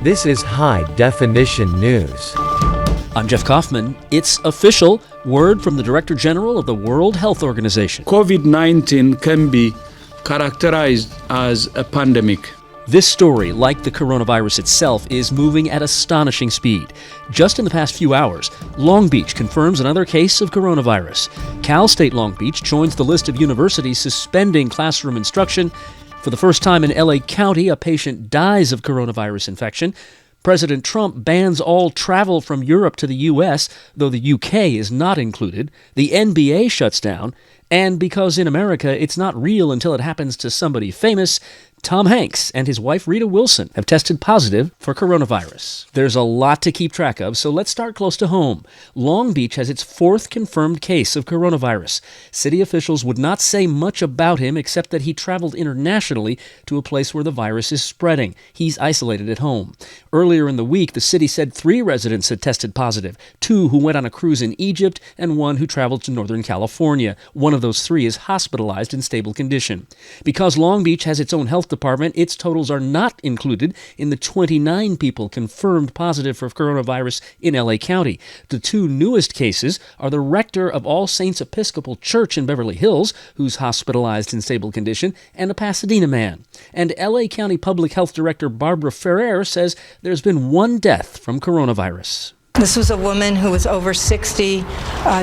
This is High Definition News. I'm Jeff Kaufman. It's official. Word from the Director General of the World Health Organization. COVID-19 can be characterized as a pandemic. This story, like the coronavirus itself, is moving at astonishing speed. Just in the past few hours, Long Beach confirms another case of coronavirus. Cal State Long Beach joins the list of universities suspending classroom instruction. For the first time in LA County, a patient dies of coronavirus infection. President Trump bans all travel from Europe to the U.S., though the UK is not included. The NBA shuts down. And because in America it's not real until it happens to somebody famous, Tom Hanks and his wife Rita Wilson have tested positive for coronavirus. There's a lot to keep track of, so let's start close to home. Long Beach has its fourth confirmed case of coronavirus. City officials would not say much about him except that he traveled internationally to a place where the virus is spreading. He's isolated at home. Earlier in the week, the city said 3 residents had tested positive, 2 who went on a cruise in Egypt and 1 who traveled to Northern California. One of those 3 is hospitalized in stable condition. Because Long Beach has its own health department, its totals are not included in the 29 people confirmed positive for coronavirus in LA County. The 2 newest cases are the rector of All Saints Episcopal Church in Beverly Hills, who's hospitalized in stable condition, and a Pasadena man. And LA County Public Health Director Barbara Ferrer says there's been 1 death from coronavirus. This was a woman who was over 60.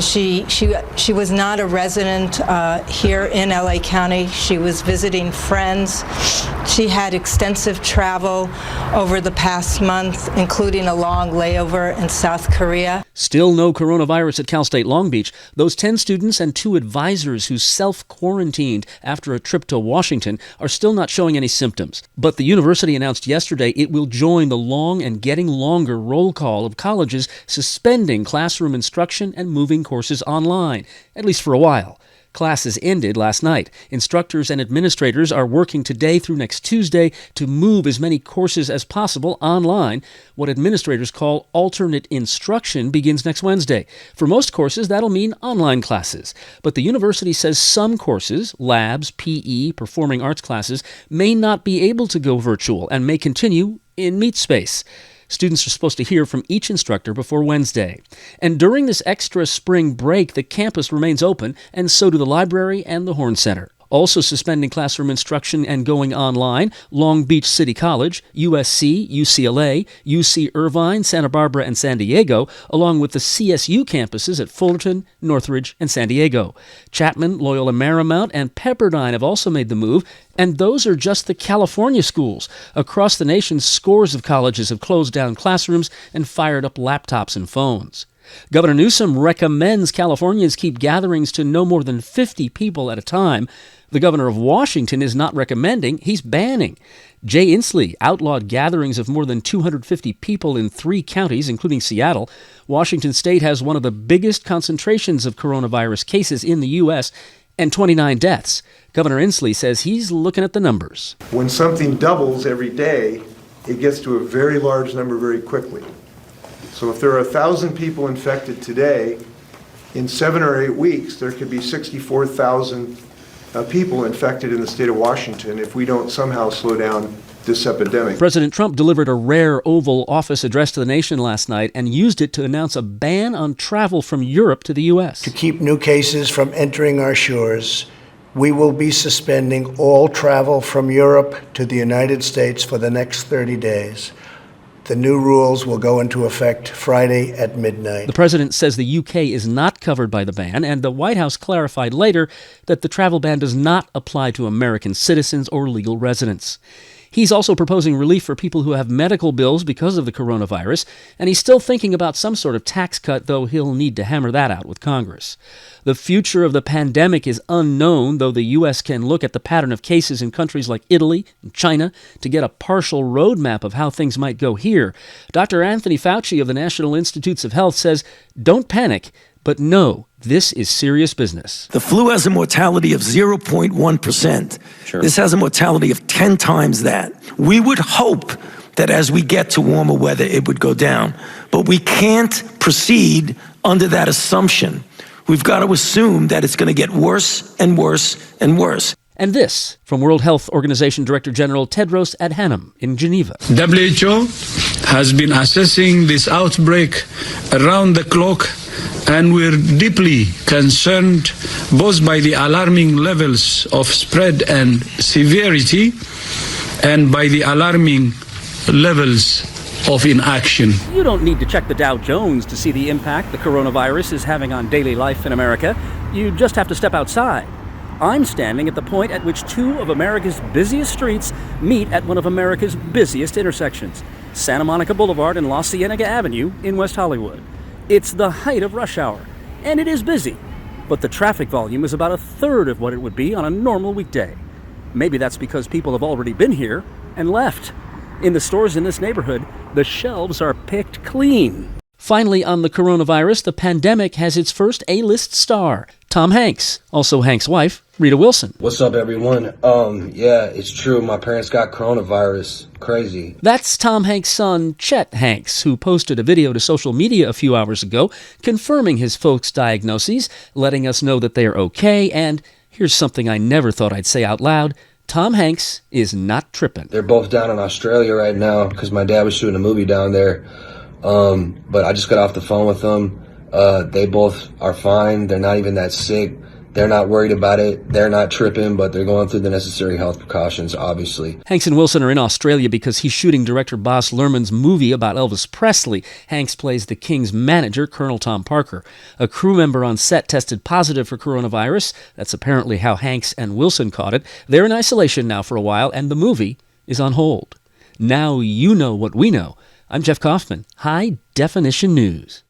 She was not a resident here in LA County. She was visiting friends. She had extensive travel over the past month, including a long layover in South Korea. Still no coronavirus at Cal State Long Beach. Those 10 students and 2 advisors who self-quarantined after a trip to Washington are still not showing any symptoms. But the university announced yesterday it will join the long and getting longer roll call of colleges suspending classroom instruction and moving courses online, at least for a while. Classes ended last night. Instructors and administrators are working today through next Tuesday to move as many courses as possible online. What administrators call alternate instruction begins next Wednesday. For most courses, that'll mean online classes. But the university says some courses, labs, PE, performing arts classes, may not be able to go virtual and may continue in meet space. Students are supposed to hear from each instructor before Wednesday. And during this extra spring break, the campus remains open, and so do the library and the Horn Center. Also suspending classroom instruction and going online, Long Beach City College, USC, UCLA, UC Irvine, Santa Barbara, and San Diego, along with the CSU campuses at Fullerton, Northridge, and San Diego. Chapman, Loyola Marymount, and Pepperdine have also made the move, and those are just the California schools. Across the nation, scores of colleges have closed down classrooms and fired up laptops and phones. Governor Newsom recommends Californians keep gatherings to no more than 50 people at a time. The governor of Washington is not recommending, he's banning. Jay Inslee outlawed gatherings of more than 250 people in 3 counties, including Seattle. Washington state has one of the biggest concentrations of coronavirus cases in the U.S., and 29 deaths. Governor Inslee says he's looking at the numbers. When something doubles every day, it gets to a very large number very quickly. So if there are 1,000 people infected today, in 7 or 8 weeks, there could be 64,000 people infected in the state of Washington if we don't somehow slow down this epidemic. President Trump delivered a rare Oval Office address to the nation last night and used it to announce a ban on travel from Europe to the U.S. To keep new cases from entering our shores, we will be suspending all travel from Europe to the United States for the next 30 days. The new rules will go into effect Friday at midnight. The president says the UK is not covered by the ban, and the White House clarified later that the travel ban does not apply to American citizens or legal residents. He's also proposing relief for people who have medical bills because of the coronavirus, and he's still thinking about some sort of tax cut, though he'll need to hammer that out with Congress. The future of the pandemic is unknown, though the U.S. can look at the pattern of cases in countries like Italy and China to get a partial roadmap of how things might go here. Dr. Anthony Fauci of the National Institutes of Health says, don't panic, but know this is serious business. The flu has a mortality of 0.1%. Sure. This has a mortality of 10 times that. We would hope that as we get to warmer weather, it would go down. But we can't proceed under that assumption. We've got to assume that it's going to get worse and worse and worse. And this from World Health Organization Director General Tedros Adhanom in Geneva. WHO has been assessing this outbreak around the clock, and we're deeply concerned both by the alarming levels of spread and severity and by the alarming levels of inaction. You don't need to check the Dow Jones to see the impact the coronavirus is having on daily life in America. You just have to step outside. I'm standing at the point at which two of America's busiest streets meet at one of America's busiest intersections, Santa Monica Boulevard and La Cienega Avenue in West Hollywood. It's the height of rush hour, and it is busy, but the traffic volume is about a third of what it would be on a normal weekday. Maybe that's because people have already been here and left. In the stores in this neighborhood, the shelves are picked clean. Finally, on the coronavirus, the pandemic has its first A-list star, Tom Hanks, also Hanks' wife, Rita Wilson. What's up, everyone? Yeah, it's true. My parents got coronavirus. Crazy. That's Tom Hanks' son, Chet Hanks, who posted a video to social media a few hours ago confirming his folks' diagnoses, letting us know that they are okay, and here's something I never thought I'd say out loud. Tom Hanks is not tripping. They're both down in Australia right now because my dad was shooting a movie down there. But I just got off the phone with them. They both are fine. They're not even that sick. They're not worried about it. They're not tripping, but they're going through the necessary health precautions, obviously. Hanks and Wilson are in Australia because he's shooting director Baz Luhrmann's movie about Elvis Presley. Hanks plays the King's manager, Colonel Tom Parker. A crew member on set tested positive for coronavirus. That's apparently how Hanks and Wilson caught it. They're in isolation now for a while, and the movie is on hold. Now you know what we know. I'm Jeff Kaufman, High Definition News.